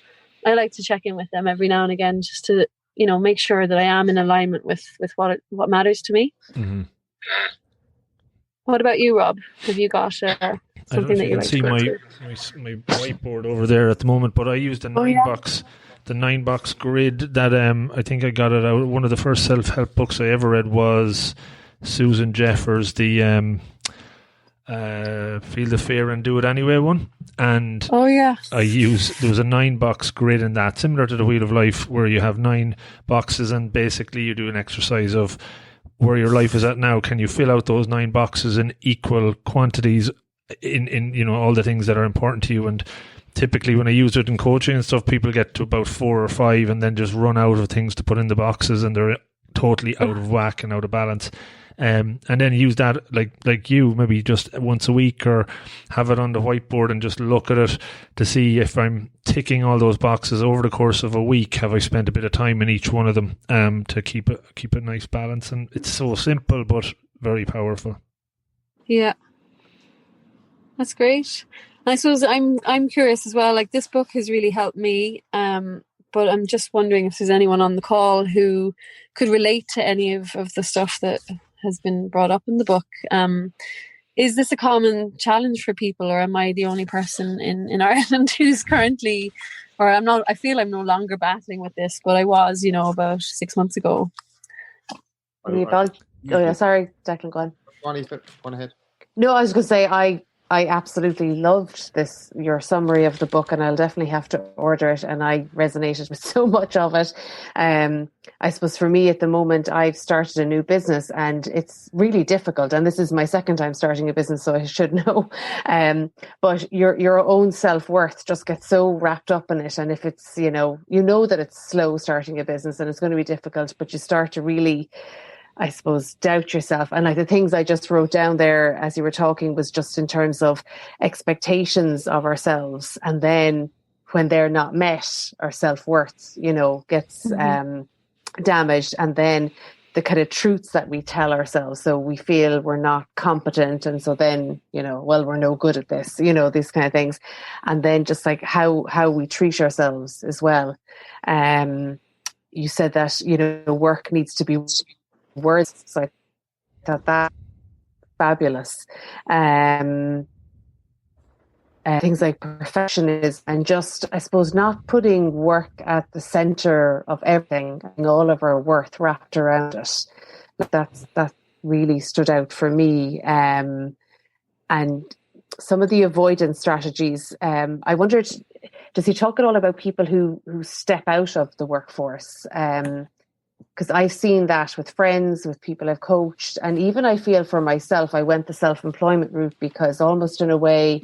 I like to check in with them every now and again just to, make sure that I am in alignment with what matters to me. Mm-hmm. What about you, Rob? Have you got something that you like to go to? My whiteboard over there at the moment, but I used the 9-box grid that I think I got it out. One of the first self-help books I ever read was Susan Jeffers, the Feel the Fear and Do It Anyway one. And there was a 9-box grid in that, similar to the Wheel of Life, where you have 9 boxes, and basically you do an exercise of where your life is at now. Can you fill out those 9 boxes in equal quantities in all the things that are important to you? And typically when I use it in coaching and stuff, people get to about 4 or 5 and then just run out of things to put in the boxes, and they're totally out of whack and out of balance. And then use that like you, maybe just once a week, or have it on the whiteboard and just look at it to see if I'm ticking all those boxes over the course of a week. Have I spent a bit of time in each one of them to keep a nice balance? And it's so simple but very powerful. Yeah, that's great. I suppose I'm curious as well. Like, this book has really helped me, but I'm just wondering if there's anyone on the call who could relate to any of the stuff that has been brought up in the book. Is this a common challenge for people, or am I the only person in Ireland who's currently, or I feel I'm no longer battling with this, but I was, about 6 months ago. Sorry, Declan, go on. Go on ahead. No, I was going to say, I absolutely loved your summary of the book, and I'll definitely have to order it, and I resonated with so much of it. I suppose for me at the moment, I've started a new business, and it's really difficult, and this is my second time starting a business, so I should know. But your own self-worth just gets so wrapped up in it, and if it's, you know that it's slow starting a business and it's going to be difficult, but you start to really, I suppose, doubt yourself. And like the things I just wrote down there as you were talking was just in terms of expectations of ourselves. And then when they're not met, our self-worth, gets damaged. And then the kind of truths that we tell ourselves. So we feel we're not competent. And so then, we're no good at this, these kind of things. And then just like how we treat ourselves as well. You said that, work needs to be words, so I thought that fabulous. Things like perfectionism, and just, I suppose, not putting work at the center of everything and all of our worth wrapped around it. That really stood out for me. And some of the avoidance strategies, I wondered, does he talk at all about people who step out of the workforce? Because I've seen that with friends, with people I've coached, and even I feel for myself, I went the self-employment route because almost in a way,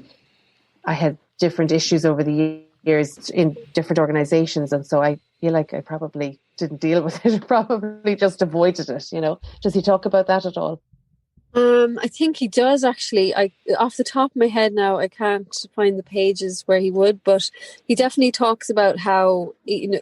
I had different issues over the years in different organizations, and so I feel like I probably didn't deal with it, probably just avoided it, you know. Does he talk about that at all? I think he does actually. I off the top of my head now, I can't find the pages where he would, but he definitely talks about how, you know,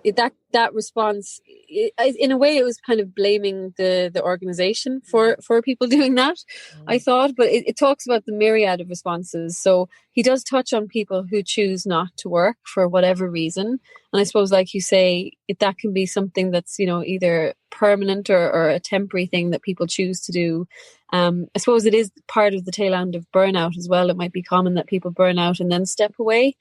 that response. In a way, it was kind of blaming the organization for people doing that. I thought, but it talks about the myriad of responses. So he does touch on people who choose not to work for whatever reason, and I suppose, like you say, that can be something that's, you know, either permanent or a temporary thing that people choose to do. I suppose it is part of the tail end of burnout as well. It might be common that people burn out and then step away.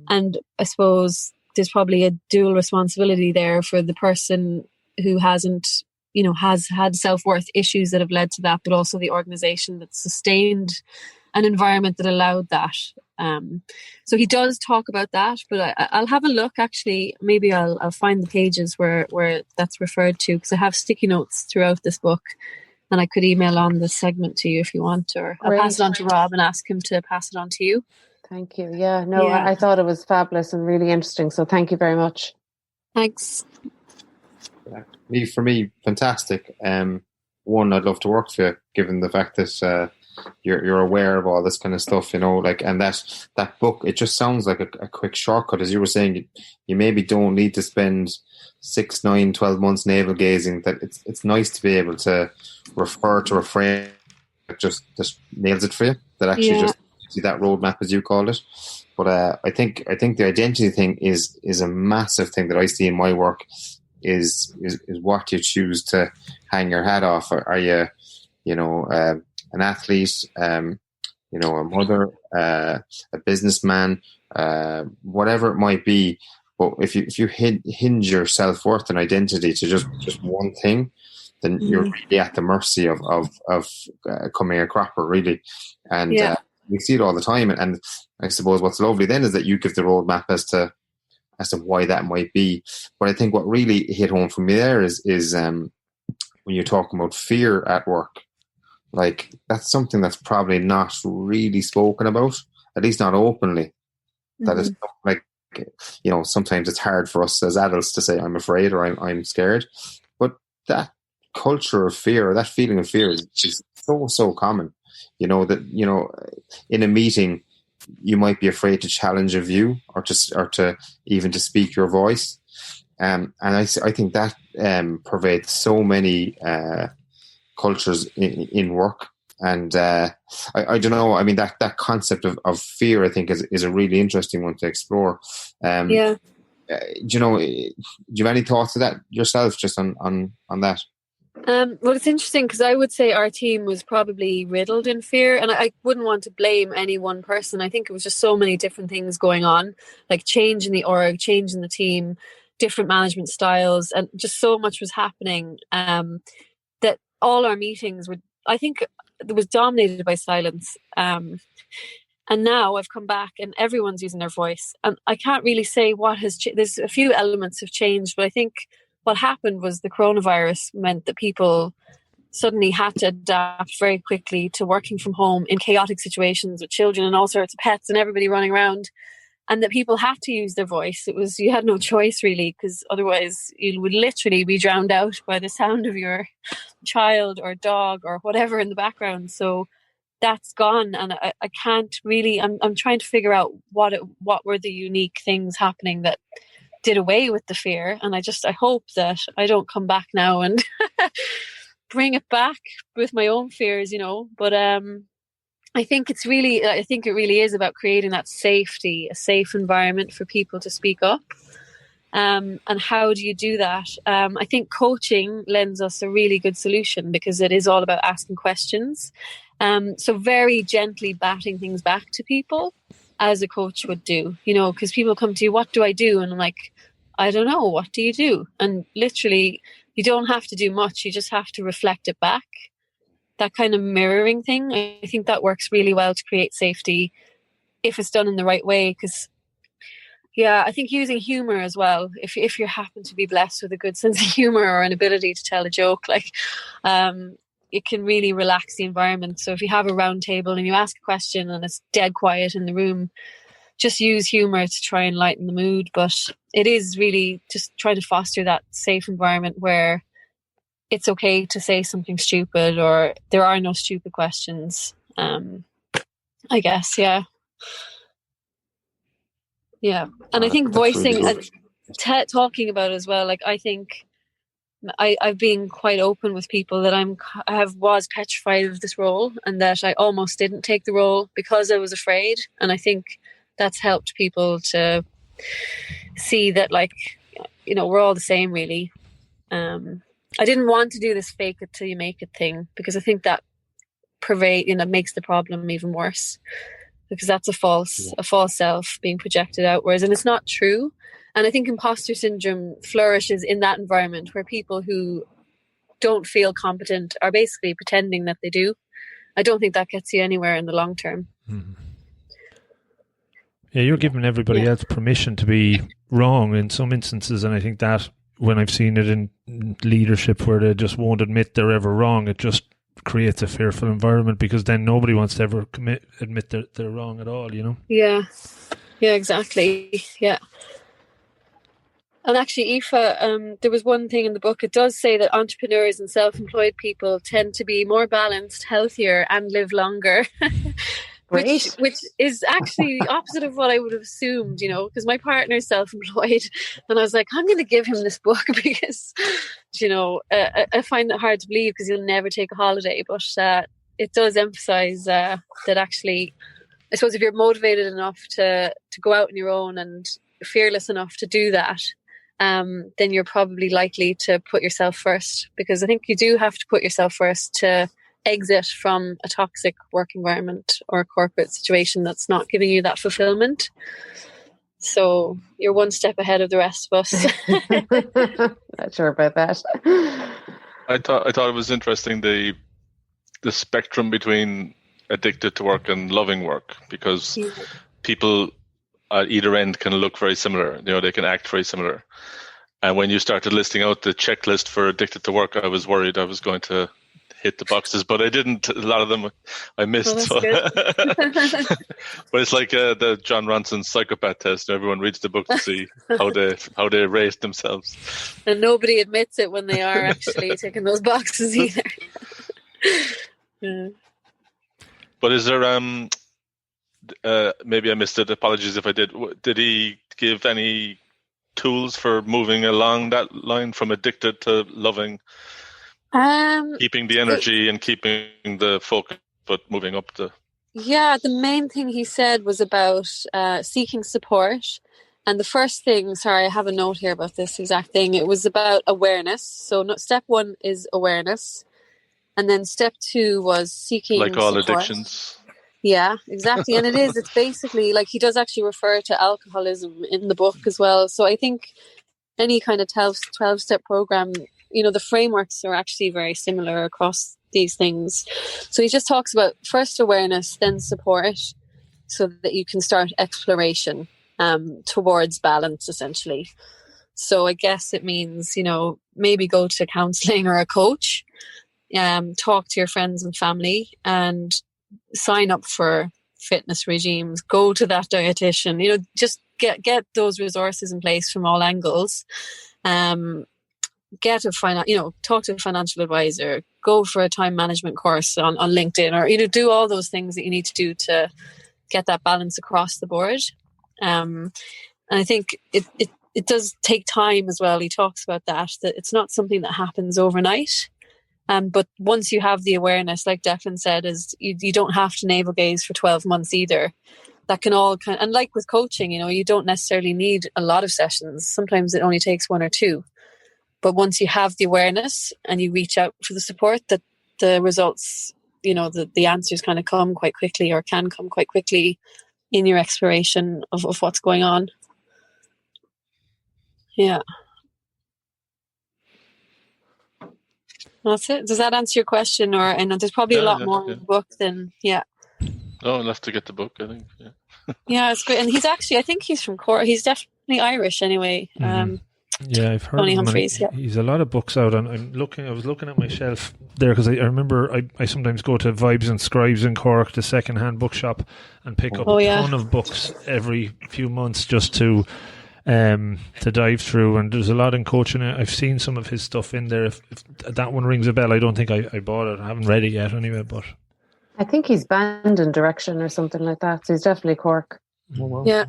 And I suppose there's probably a dual responsibility there for the person who hasn't, you know, has had self-worth issues that have led to that, but also the organization that sustained an environment that allowed that. So he does talk about that, but I'll have a look. Actually, maybe I'll find the pages where that's referred to, because I have sticky notes throughout this book, and I could email on the segment to you if you want, or I'll pass it on to Rob and ask him to pass it on to you. Thank you. Yeah, no, yeah. I thought it was fabulous and really interesting. So thank you very much. Thanks. For me, fantastic. One, I'd love to work for you, given the fact that you're aware of all this kind of stuff, you know, like, and that book, it just sounds like a quick shortcut. As you were saying, you maybe don't need to spend 6, 9, 12 months navel gazing. That it's nice to be able to refer to a frame that just nails it for you. That actually just gives you that roadmap, as you call it. But I think the identity thing is a massive thing that I see in my work. Is what you choose to hang your hat off. Are you, you know, an athlete, you know, a mother, a businessman, whatever it might be. But if you hinge your self-worth and identity to just one thing, then you're really at the mercy of coming a cropper, really. And we see it all the time. And I suppose what's lovely then is that you give the roadmap as to why that might be. But I think what really hit home for me there is when you're talking about fear at work, like, that's something that's probably not really spoken about, at least not openly. That is, like, you know, sometimes it's hard for us as adults to say, I'm afraid or I'm scared. But that culture of fear, that feeling of fear is so common. You know, that, you know, in a meeting, you might be afraid to challenge a view or to even to speak your voice. And I think that pervades so many cultures in work. And I don't know, I mean, that concept of fear, I think, is a really interesting one to explore. Do you know, do you have any thoughts of that yourself, just on that? Well, it's interesting because I would say our team was probably riddled in fear, and I wouldn't want to blame any one person. I think it was just so many different things going on, like change in the org, change in the team, different management styles, and just so much was happening that all our meetings were, I think, it was dominated by silence. And now I've come back and everyone's using their voice, and I can't really say what has there's a few elements have changed, but I think what happened was the coronavirus meant that people suddenly had to adapt very quickly to working from home in chaotic situations with children and all sorts of pets and everybody running around, and that people had to use their voice. It was, you had no choice really, because otherwise you would literally be drowned out by the sound of your child or dog or whatever in the background. So that's gone, and I can't really, I'm trying to figure out what were the unique things happening that did away with the fear. And I hope that I don't come back now and bring it back with my own fears, you know. But I think it really is about creating that safety, a safe environment for people to speak up. And how do you do that? I think coaching lends us a really good solution, because it is all about asking questions. So very gently batting things back to people, as a coach would do, you know, because people come to you, what do I do? And I'm like, I don't know, what do you do? And literally, you don't have to do much. You just have to reflect it back. That kind of mirroring thing, I think that works really well to create safety if it's done in the right way. Because, yeah, I think using humor as well, if you happen to be blessed with a good sense of humor or an ability to tell a joke, like, it can really relax the environment. So if you have a round table and you ask a question and it's dead quiet in the room, just use humor to try and lighten the mood. But it is really just trying to foster that safe environment where it's okay to say something stupid, or there are no stupid questions. I guess, yeah. And I think voicing, really talking about it as well. Like, I think I've been quite open with people that was petrified of this role, and that I almost didn't take the role because I was afraid. And I think that's helped people to see that, like, you know, we're all the same, really. I didn't want to do this fake it till you make it thing, because I think that makes the problem even worse, because that's a false self being projected outwards, and it's not true. And I think imposter syndrome flourishes in that environment where people who don't feel competent are basically pretending that they do. I don't think that gets you anywhere in the long term. Mm-hmm. Yeah, you're giving everybody else permission to be wrong in some instances, and I think that when I've seen it in leadership where they just won't admit they're ever wrong, it just creates a fearful environment, because then nobody wants to ever admit they're wrong at all, you know? Yeah, exactly. Yeah. And actually, Aoife, there was one thing in the book. It does say that entrepreneurs and self-employed people tend to be more balanced, healthier, and live longer. which is actually the opposite of what I would have assumed, you know, because my partner is self-employed, and I was like, I'm going to give him this book because, you know, I find it hard to believe because he'll never take a holiday. But it does emphasize that actually, I suppose if you're motivated enough to go out on your own and fearless enough to do that, then you're probably likely to put yourself first, because I think you do have to put yourself first to exit from a toxic work environment or a corporate situation that's not giving you that fulfillment. So you're one step ahead of the rest of us. Not sure about that. I thought it was interesting, the spectrum between addicted to work and loving work, because people at either end can look very similar. You know, they can act very similar. And when you started listing out the checklist for addicted to work, I was worried I was going to hit the boxes, but I didn't. A lot of them I missed. Well, that's good. But it's like the John Ronson's psychopath test. Everyone reads the book to see how they rate themselves. And nobody admits it when they are actually ticking those boxes either. Yeah. But is there maybe I missed it. Apologies if I did. Did he give any tools for moving along that line from addicted to loving? Keeping the energy and keeping the focus, but moving up the... Yeah, the main thing he said was about seeking support. And the first thing, sorry, I have a note here about this exact thing. It was about awareness. So step 1 is awareness. And then step 2 was seeking like all support. Addictions. Yeah, exactly. And it's basically, like, he does actually refer to alcoholism in the book as well. So I think any kind of 12-step program, you know, the frameworks are actually very similar across these things. So he just talks about first awareness, then support, so that you can start exploration towards balance, essentially. So I guess it means, you know, maybe go to counselling or a coach, talk to your friends and family, and sign up for fitness regimes, go to that dietitian, you know, just get those resources in place from all angles. Talk to a financial advisor, go for a time management course on LinkedIn, or, you know, do all those things that you need to do to get that balance across the board. And I think it does take time as well. He talks about that it's not something that happens overnight. But once you have the awareness, like Declan said, is you don't have to navel gaze for 12 months either. That can all and like with coaching, you know, you don't necessarily need a lot of sessions. Sometimes it only takes 1 or 2. But once you have the awareness and you reach out for the support, that the results, you know, the answers kind of come quite quickly, or can come quite quickly in your exploration of what's going on. Yeah. That's it. Does that answer your question? Or, and there's probably a lot more in the book than, yeah. Oh, I'll have to get the book, I think. Yeah, yeah, it's great. And he's actually, I think he's from Cork. He's definitely Irish anyway. Mm-hmm. Yeah, I've heard Tony of him. Humphreys, yeah. He's a lot of books out, and I was looking at my shelf there because I remember I sometimes go to Vibes and Scribes in Cork, the second-hand bookshop, and pick up a ton of books every few months just to dive through. And there's a lot in coaching. I've seen some of his stuff in there. If that one rings a bell, I don't think I bought it. I haven't read it yet, anyway. But I think he's banned in Direction or something like that. So he's definitely Cork. oh, well. Yeah.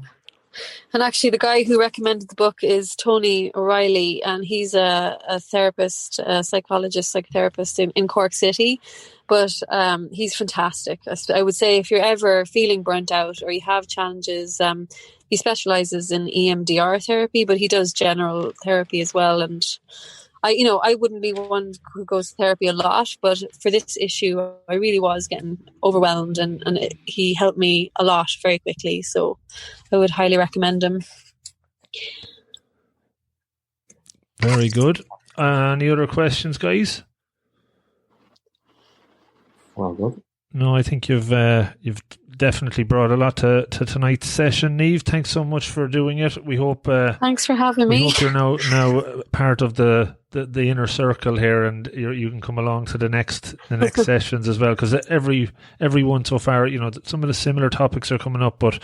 And actually, the guy who recommended the book is Tony O'Reilly, and he's a therapist, a psychologist, psychotherapist in Cork City. But he's fantastic. I would say if you're ever feeling burnt out or you have challenges, he specialises in EMDR therapy, but he does general therapy as well. And I wouldn't be one who goes to therapy a lot, but for this issue, I really was getting overwhelmed, and he helped me a lot very quickly. So I would highly recommend him. Very good. Any other questions, guys? Well, good. No, I think you've definitely brought a lot to tonight's session, Niamh. Thanks so much for doing it. We hope. Thanks for having me. We hope you're now part of the inner circle here, and you can come along to the next sessions as well. Because everyone so far, some of the similar topics are coming up, but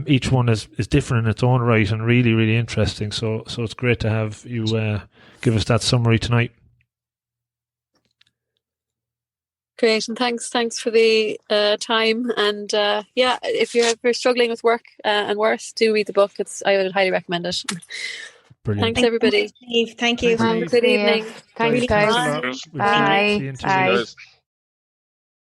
each one is different in its own right and really, really interesting. So it's great to have you give us that summary tonight. Great, and thanks for the time. And if you're ever struggling with work and worse, do read the book. I would highly recommend it. Brilliant. Thanks, everybody. Thank you. Good evening. Thanks, guys. Bye. Bye. See you in 2 Bye. weeks.